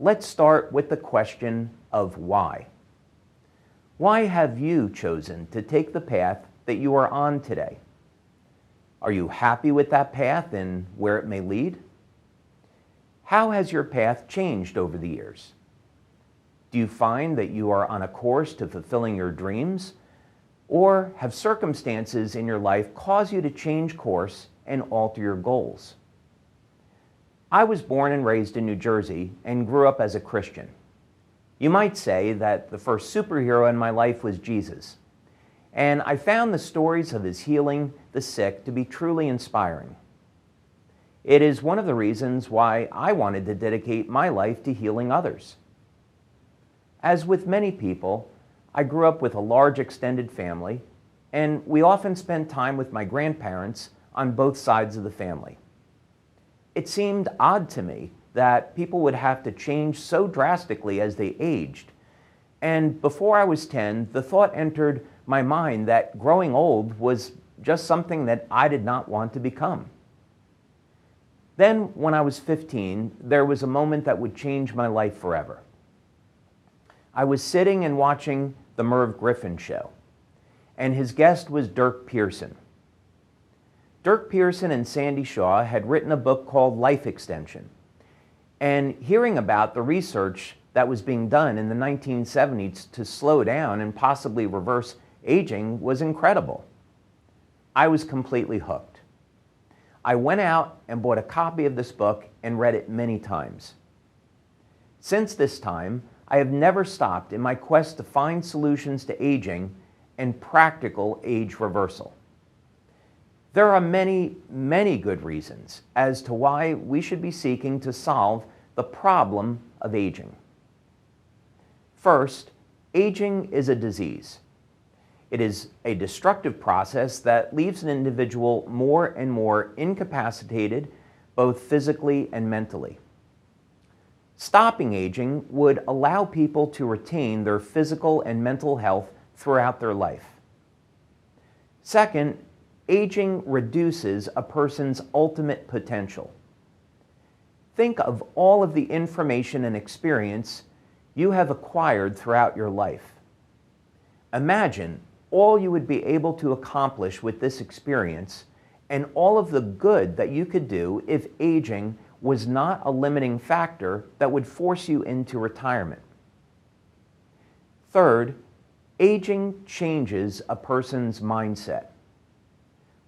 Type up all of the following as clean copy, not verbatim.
let's start with the question of why. Why have you chosen to take the path that you are on today? Are you happy with that path and where it may lead? How has your path changed over the years? Do you find that you are on a course to fulfilling your dreams, or have circumstances in your life cause you to change course and alter your goals? I was born and raised in New Jersey and grew up as a Christian. You might say that the first superhero in my life was Jesus, and I found the stories of his healing the sick to be truly inspiring. It is one of the reasons why I wanted to dedicate my life to healing others. As with many people, I grew up with a large extended family, and we often spent time with my grandparents on both sides of the family. It seemed odd to me that people would have to change so drastically as they aged, and before I was 10, the thought entered my mind that growing old was just something that I did not want to become. Then, when I was 15, there was a moment that would change my life forever. I was sitting and watching the Merv Griffin show, and his guest was Dirk Pearson. Dirk Pearson and Sandy Shaw had written a book called Life Extension, and hearing about the research that was being done in the 1970s to slow down and possibly reverse aging was incredible. I was completely hooked. I went out and bought a copy of this book and read it many times. Since this time, I have never stopped in my quest to find solutions to aging and practical age reversal. There are many, many good reasons as to why we should be seeking to solve the problem of aging. First, aging is a disease. It is a destructive process that leaves an individual more and more incapacitated, both physically and mentally. Stopping aging would allow people to retain their physical and mental health throughout their life. Second, aging reduces a person's ultimate potential. Think of all of the information and experience you have acquired throughout your life. Imagine all you would be able to accomplish with this experience and all of the good that you could do if aging was not a limiting factor that would force you into retirement. Third, aging changes a person's mindset.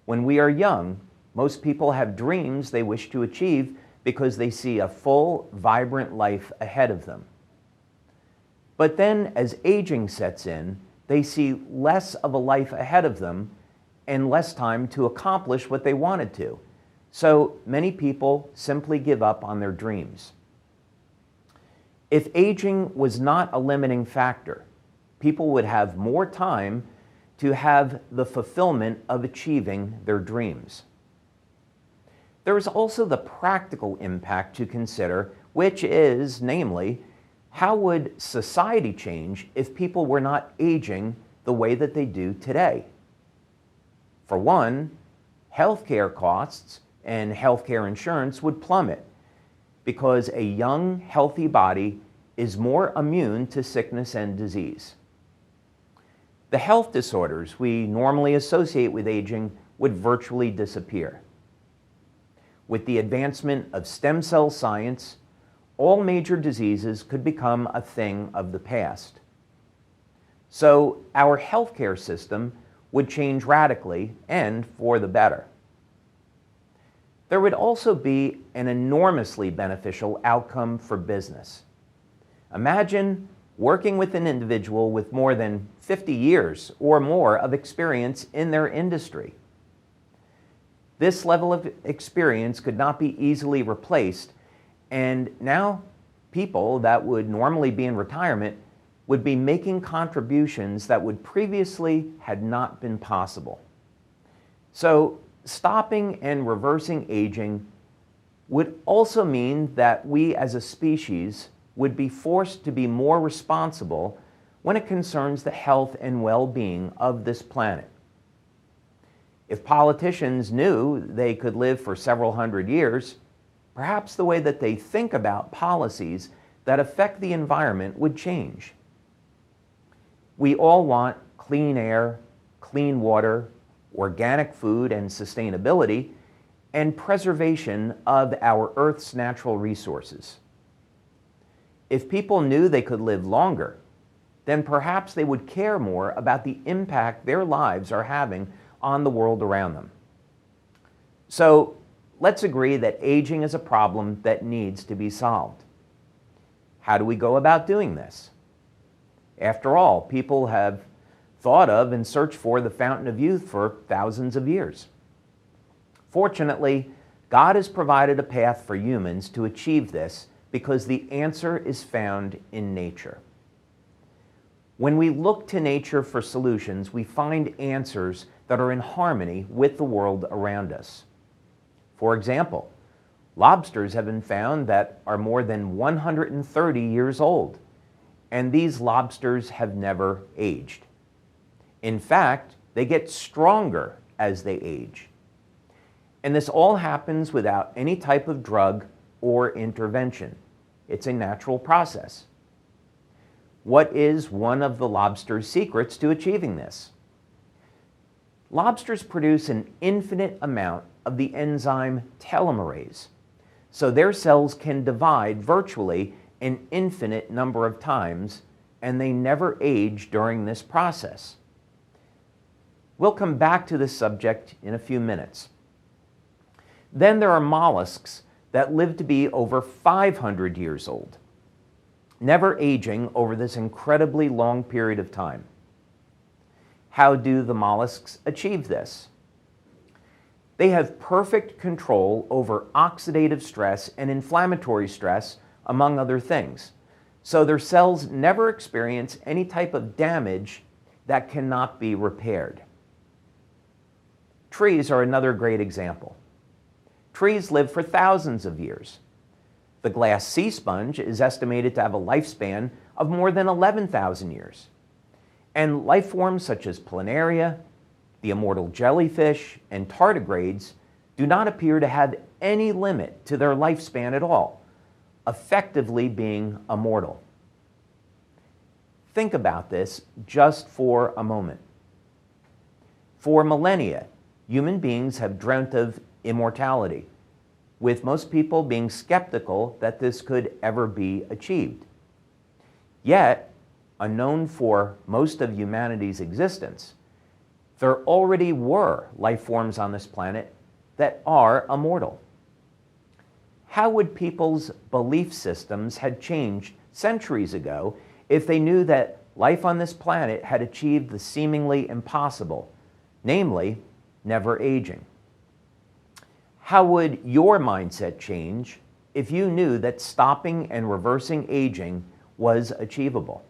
When we are young, most people have dreams they wish to achieve because they see a full, vibrant life ahead of them. But then, as aging sets in, they see less of a life ahead of them and less time to accomplish what they wanted to. So many people simply give up on their dreams. If aging was not a limiting factor, people would have more time to have the fulfillment of achieving their dreams. There is also the practical impact to consider, which is, namely, how would society change if people were not aging the way that they do today? For one, healthcare costs and healthcare insurance would plummet because a young, healthy body is more immune to sickness and disease. The health disorders we normally associate with aging would virtually disappear. With the advancement of stem cell science, all major diseases could become a thing of the past. So our healthcare system would change radically and for the better. There would also be an enormously beneficial outcome for business. Imagine working with an individual with more than 50 years or more of experience in their industry. This level of experience could not be easily replaced, and now people that would normally be in retirement would be making contributions that would previously had not been possible. So stopping and reversing aging would also mean that we as a species would be forced to be more responsible when it concerns the health and well-being of this planet. If politicians knew they could live for several hundred years, perhaps the way that they think about policies that affect the environment would change. We all want clean air, clean water, organic food and sustainability, and preservation of our Earth's natural resources. If people knew they could live longer, then perhaps they would care more about the impact their lives are having on the world around them. So let's agree that aging is a problem that needs to be solved. How do we go about doing this? After all, people have thought of and searched for the fountain of youth for thousands of years. Fortunately, God has provided a path for humans to achieve this because the answer is found in nature. When we look to nature for solutions, we find answers that are in harmony with the world around us. For example, lobsters have been found that are more than 130 years old, and these lobsters have never aged. In fact, they get stronger as they age. And this all happens without any type of drug or intervention. It's a natural process. What is one of the lobster's secrets to achieving this? Lobsters produce an infinite amount of the enzyme telomerase, so their cells can divide virtually an infinite number of times, and they never age during this process. We'll come back to this subject in a few minutes. Then there are mollusks that live to be over 500 years old, never aging over this incredibly long period of time. How do the mollusks achieve this? They have perfect control over oxidative stress and inflammatory stress, among other things. So their cells never experience any type of damage that cannot be repaired. Trees are another great example. Trees live for thousands of years. The glass sea sponge is estimated to have a lifespan of more than 11,000 years. And life forms such as planaria, the immortal jellyfish, and tardigrades do not appear to have any limit to their lifespan at all, effectively being immortal. Think about this just for a moment. For millennia, human beings have dreamt of immortality, with most people being skeptical that this could ever be achieved. Yet, unknown for most of humanity's existence, there already were life forms on this planet that are immortal. How would people's belief systems had changed centuries ago if they knew that life on this planet had achieved the seemingly impossible, namely, never aging? How would your mindset change if you knew that stopping and reversing aging was achievable?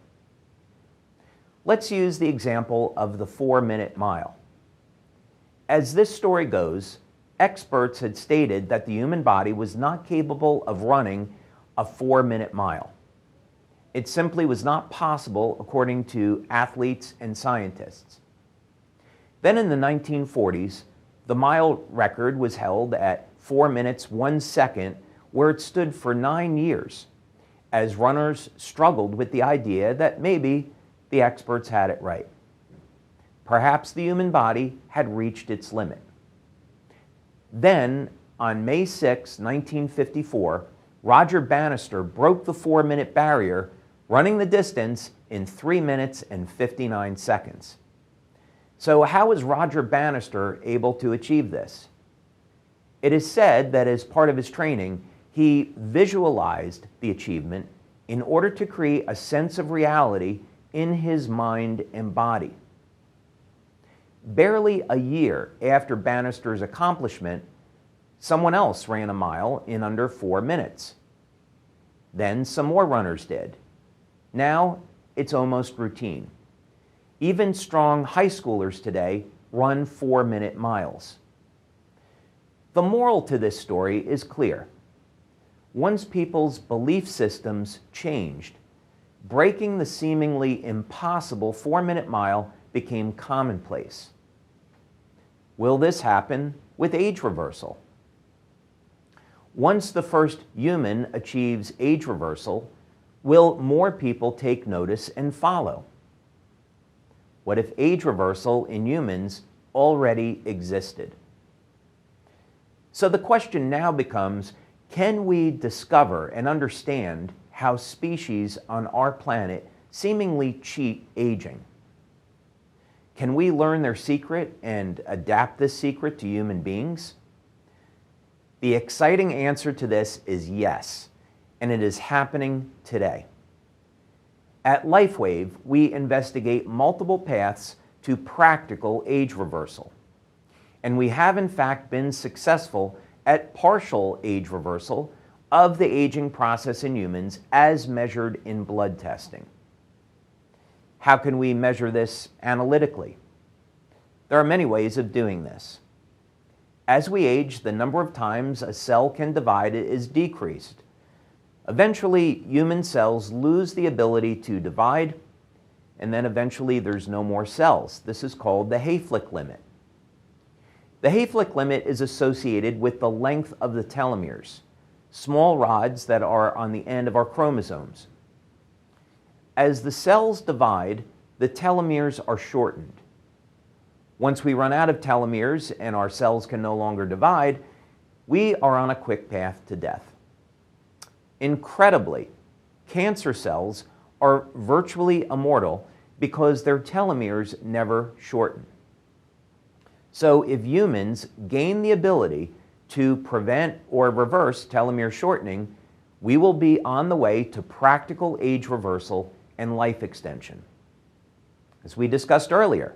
Let's use the example of the 4-minute mile. As this story goes, experts had stated that the human body was not capable of running a 4-minute mile. It simply was not possible according to athletes and scientists. Then in the 1940s, the mile record was held at 4 minutes, 1 second, where it stood for 9 years, as runners struggled with the idea that maybe the experts had it right. Perhaps the human body had reached its limit. Then, on May 6, 1954, Roger Bannister broke the 4-minute barrier, running the distance in 3 minutes and 59 seconds. So how was Roger Bannister able to achieve this? It is said that as part of his training, he visualized the achievement in order to create a sense of reality in his mind and body. Barely a year after Bannister's accomplishment, someone else ran a mile in under 4 minutes. Then some more runners did. Now it's almost routine. Even strong high schoolers today run 4-minute miles. The moral to this story is clear. Once people's belief systems changed, breaking the seemingly impossible 4-minute mile became commonplace. Will this happen with age reversal? Once the first human achieves age reversal, Will more people take notice and follow? What if age reversal in humans already existed? So the question now becomes, can we discover and understand how species on our planet seemingly cheat aging? Can we learn their secret and adapt this secret to human beings? The exciting answer to this is yes, and it is happening today. At LifeWave, we investigate multiple paths to practical age reversal. And we have in fact been successful at partial age reversal of the aging process in humans as measured in blood testing. How can we measure this analytically? There are many ways of doing this. As we age, the number of times a cell can divide is decreased. Eventually, human cells lose the ability to divide, and then eventually there's no more cells. This is called the Hayflick limit. The Hayflick limit is associated with the length of the telomeres, small rods that are on the end of our chromosomes. As the cells divide, the telomeres are shortened. Once we run out of telomeres and our cells can no longer divide, we are on a quick path to death. Incredibly, cancer cells are virtually immortal because their telomeres never shorten. So if humans gain the ability to prevent or reverse telomere shortening, we will be on the way to practical age reversal and life extension. As we discussed earlier,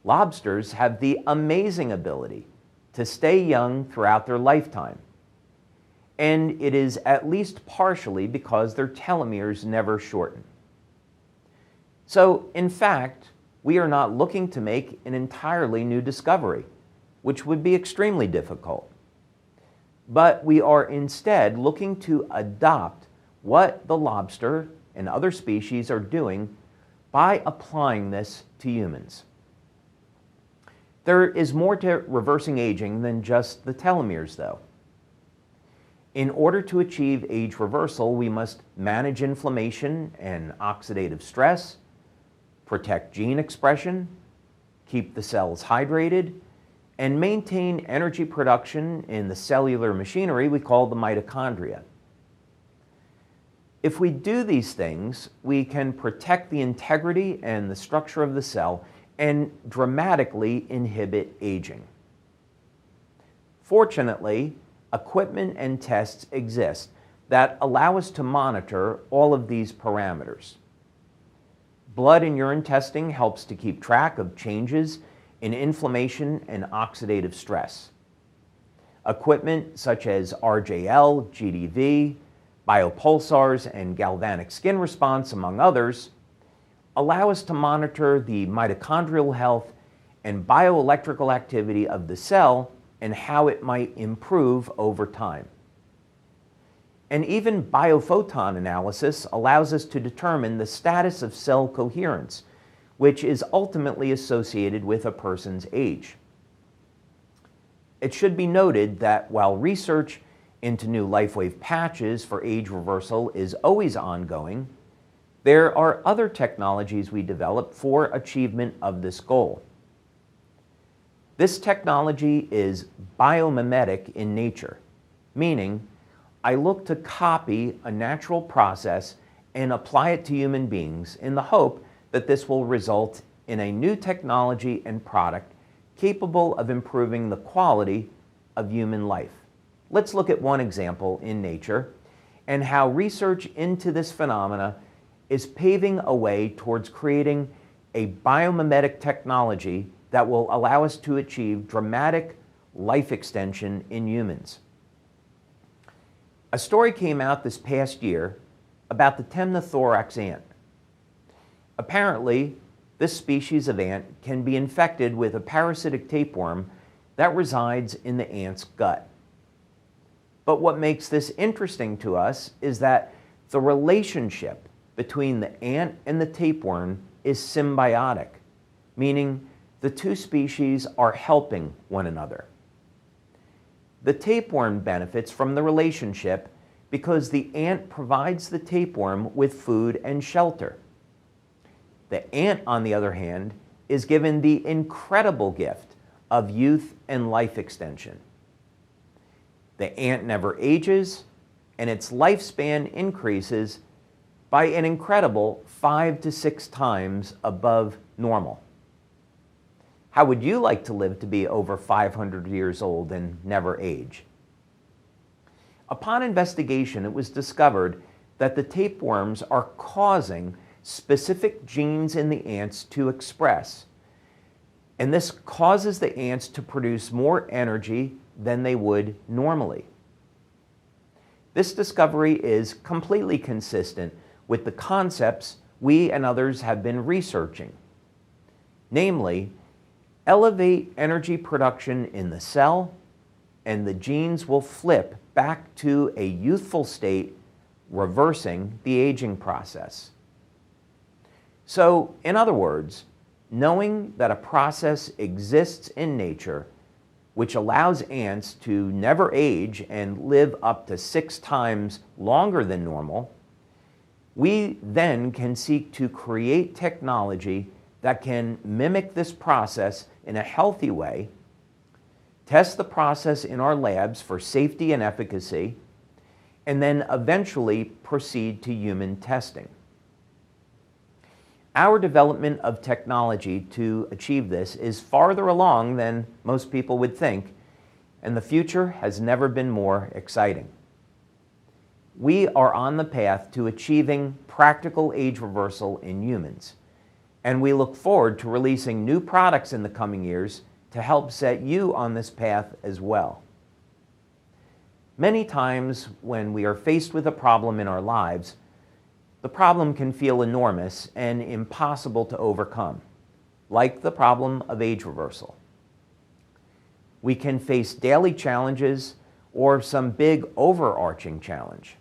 lobsters have the amazing ability to stay young throughout their lifetime. And it is at least partially because their telomeres never shorten. So, in fact, we are not looking to make an entirely new discovery, which would be extremely difficult. But we are instead looking to adopt what the lobster and other species are doing by applying this to humans. There is more to reversing aging than just the telomeres, though. In order to achieve age reversal, we must manage inflammation and oxidative stress, protect gene expression, keep the cells hydrated, and maintain energy production in the cellular machinery we call the mitochondria. If we do these things, we can protect the integrity and the structure of the cell and dramatically inhibit aging. Fortunately, equipment and tests exist that allow us to monitor all of these parameters. Blood and urine testing helps to keep track of changes in inflammation and oxidative stress. Equipment such as RJL, GDV, biopulsars, and galvanic skin response, among others, allow us to monitor the mitochondrial health and bioelectrical activity of the cell and how it might improve over time. And even biophoton analysis allows us to determine the status of cell coherence, which is ultimately associated with a person's age. It should be noted that while research into new LifeWave patches for age reversal is always ongoing, there are other technologies we develop for achievement of this goal. This technology is biomimetic in nature, meaning I look to copy a natural process and apply it to human beings in the hope that this will result in a new technology and product capable of improving the quality of human life. Let's look at one example in nature and how research into this phenomena is paving a way towards creating a biomimetic technology that will allow us to achieve dramatic life extension in humans. A story came out this past year about the temnothorax ant. Apparently, this species of ant can be infected with a parasitic tapeworm that resides in the ant's gut. But what makes this interesting to us is that the relationship between the ant and the tapeworm is symbiotic, meaning the two species are helping one another. The tapeworm benefits from the relationship because the ant provides the tapeworm with food and shelter. The ant, on the other hand, is given the incredible gift of youth and life extension. The ant never ages, and its lifespan increases by an incredible 5 to 6 times above normal. How would you like to live to be over 500 years old and never age? Upon investigation, it was discovered that the tapeworms are causing specific genes in the ants to express, and this causes the ants to produce more energy than they would normally. This discovery is completely consistent with the concepts we and others have been researching. Namely, elevate energy production in the cell, and the genes will flip back to a youthful state, reversing the aging process. So, in other words, knowing that a process exists in nature which allows ants to never age and live up to 6 times longer than normal, we then can seek to create technology that can mimic this process in a healthy way, test the process in our labs for safety and efficacy, and then eventually proceed to human testing. Our development of technology to achieve this is farther along than most people would think, and the future has never been more exciting. We are on the path to achieving practical age reversal in humans, and we look forward to releasing new products in the coming years to help set you on this path as well. Many times when we are faced with a problem in our lives, the problem can feel enormous and impossible to overcome, like the problem of age reversal. We can face daily challenges or some big overarching challenge.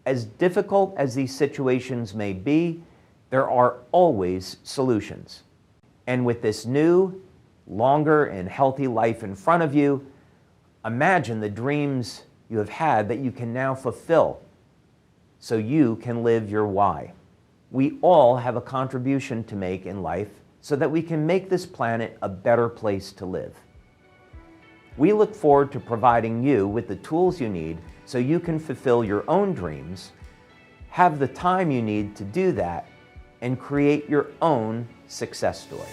As difficult as these situations may be, there are always solutions. And with this new, longer, and healthy life in front of you, imagine the dreams you have had that you can now fulfill so you can live your why. We all have a contribution to make in life so that we can make this planet a better place to live. We look forward to providing you with the tools you need so you can fulfill your own dreams, have the time you need to do that, and create your own success story.